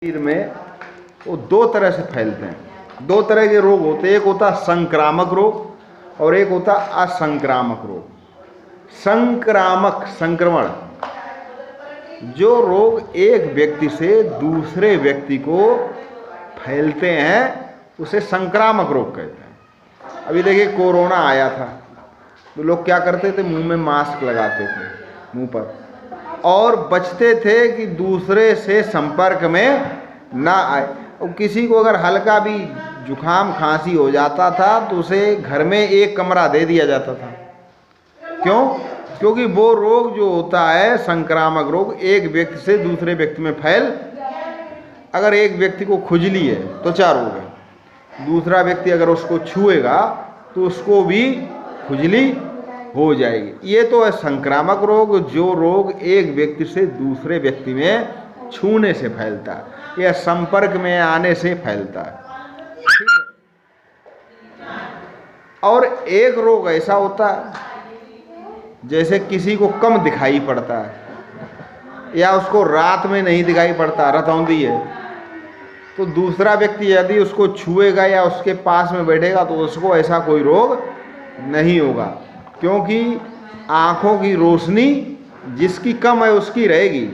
शरीर में वो दो तरह से फैलते हैं। दो तरह के रोग होते हैं, एक होता संक्रामक रोग और एक होता असंक्रामक रोग। संक्रामक संक्रमण जो रोग एक व्यक्ति से दूसरे व्यक्ति को फैलते हैं उसे संक्रामक रोग कहते हैं। अभी देखिए कोरोना आया था तो लोग क्या करते थे, मुंह में मास्क लगाते थे मुंह पर और बचते थे कि दूसरे से संपर्क में ना आए। और किसी को अगर हल्का भी जुखाम खांसी हो जाता था तो उसे घर में एक कमरा दे दिया जाता था। क्यों? क्योंकि वो रोग जो होता है संक्रामक रोग एक व्यक्ति से दूसरे व्यक्ति में फैल, अगर एक व्यक्ति को खुजली है त्वचा रोग है, दूसरा व्यक्ति अगर उसको छुएगा तो उसको भी खुजली हो जाएगी। ये तो है संक्रामक रोग, जो रोग एक व्यक्ति से दूसरे व्यक्ति में छूने से फैलता है या संपर्क में आने से फैलता है। ठीक है। और एक रोग ऐसा होता है जैसे किसी को कम दिखाई पड़ता है या उसको रात में नहीं दिखाई पड़ता, रतौंधी है, तो दूसरा व्यक्ति यदि उसको छुएगा या उसके पास में बैठेगा तो उसको ऐसा कोई रोग नहीं होगा, क्योंकि आँखों की रोशनी जिसकी कम है उसकी रहेगी।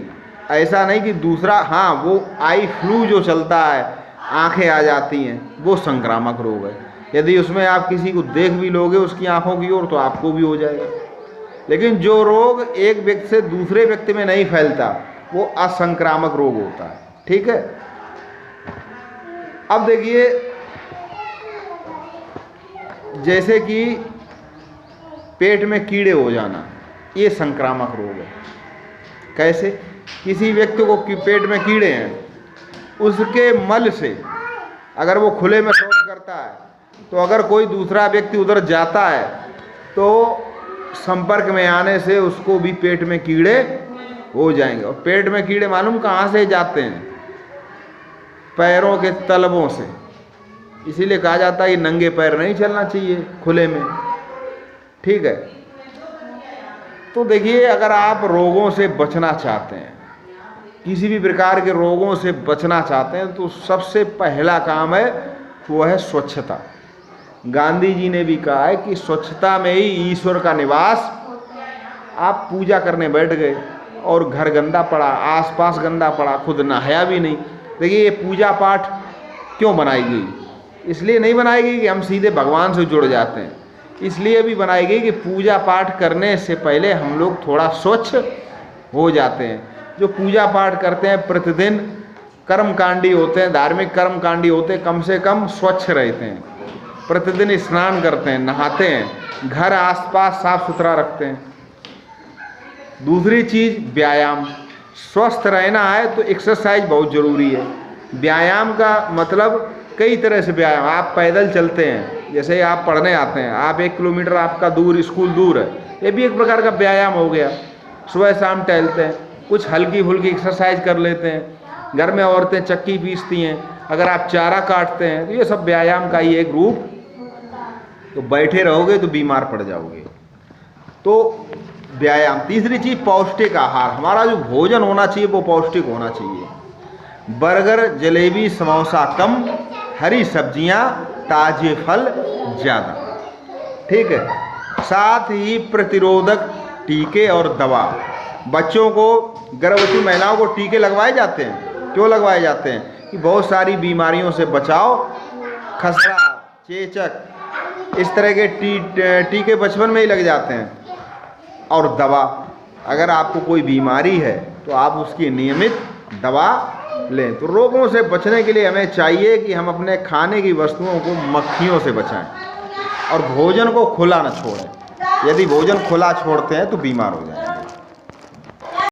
ऐसा नहीं कि दूसरा, हाँ वो आई फ्लू जो चलता है आंखें आ जाती हैं, वो संक्रामक रोग है। यदि उसमें आप किसी को देख भी लोगे उसकी आंखों की ओर तो आपको भी हो जाएगा। लेकिन जो रोग एक व्यक्ति से दूसरे व्यक्ति में नहीं फैलता वो असंक्रामक रोग होता है। ठीक है। अब देखिए जैसे कि पेट में कीड़े हो जाना, ये संक्रामक रोग है। कैसे? किसी व्यक्ति को पेट में कीड़े हैं, उसके मल से अगर वो खुले में शौच करता है तो अगर कोई दूसरा व्यक्ति उधर जाता है तो संपर्क में आने से उसको भी पेट में कीड़े हो जाएंगे। और पेट में कीड़े मालूम कहाँ से जाते हैं? पैरों के तलवों से। इसीलिए कहा जाता है कि नंगे पैर नहीं चलना चाहिए खुले में। ठीक है। तो देखिए अगर आप रोगों से बचना चाहते हैं, किसी भी प्रकार के रोगों से बचना चाहते हैं, तो सबसे पहला काम है वो है स्वच्छता। गांधी जी ने भी कहा है कि स्वच्छता में ही ईश्वर का निवास। आप पूजा करने बैठ गए और घर गंदा पड़ा, आसपास गंदा पड़ा, खुद नहाया भी नहीं। देखिए ये पूजा पाठ क्यों बनाई गई? इसलिए नहीं बनाई गई कि हम सीधे भगवान से जुड़ जाते हैं, इसलिए भी बनाई गई कि पूजा पाठ करने से पहले हम लोग थोड़ा स्वच्छ हो जाते हैं। जो पूजा पाठ करते हैं प्रतिदिन कर्मकांडी होते हैं, धार्मिक कर्मकांडी होते हैं, कम से कम स्वच्छ रहते हैं, प्रतिदिन स्नान करते हैं, नहाते हैं, घर आसपास साफ सुथरा रखते हैं। दूसरी चीज़ व्यायाम। स्वस्थ रहना है तो एक्सरसाइज बहुत ज़रूरी है। व्यायाम का मतलब कई तरह से व्यायाम। आप पैदल चलते हैं, जैसे आप पढ़ने आते हैं, आप 1 किलोमीटर आपका दूर स्कूल दूर है, ये भी एक प्रकार का व्यायाम हो गया। सुबह शाम टहलते हैं, कुछ हल्की फुल्की एक्सरसाइज कर लेते हैं। घर में औरतें चक्की पीसती हैं, अगर आप चारा काटते हैं तो ये सब व्यायाम का ही एक रूप। तो बैठे रहोगे तो बीमार पड़ जाओगे। तो व्यायाम। तीसरी चीज़ पौष्टिक आहार। हमारा जो भोजन होना चाहिए वो पौष्टिक होना चाहिए। बर्गर जलेबी समोसा कम, हरी सब्जियां, ताजे फल ज़्यादा। ठीक है। साथ ही प्रतिरोधक टीके और दवा। बच्चों को, गर्भवती महिलाओं को टीके लगवाए जाते हैं। क्यों लगवाए जाते हैं? कि बहुत सारी बीमारियों से बचाव, खसरा, चेचक, इस तरह के टीके बचपन में ही लग जाते हैं। और दवा, अगर आपको कोई बीमारी है तो आप उसकी नियमित दवा लें। तो रोगों से बचने के लिए हमें चाहिए कि हम अपने खाने की वस्तुओं को मक्खियों से बचाएं और भोजन को खुला न छोड़ें। यदि भोजन खुला छोड़ते हैं तो बीमार हो जाएं।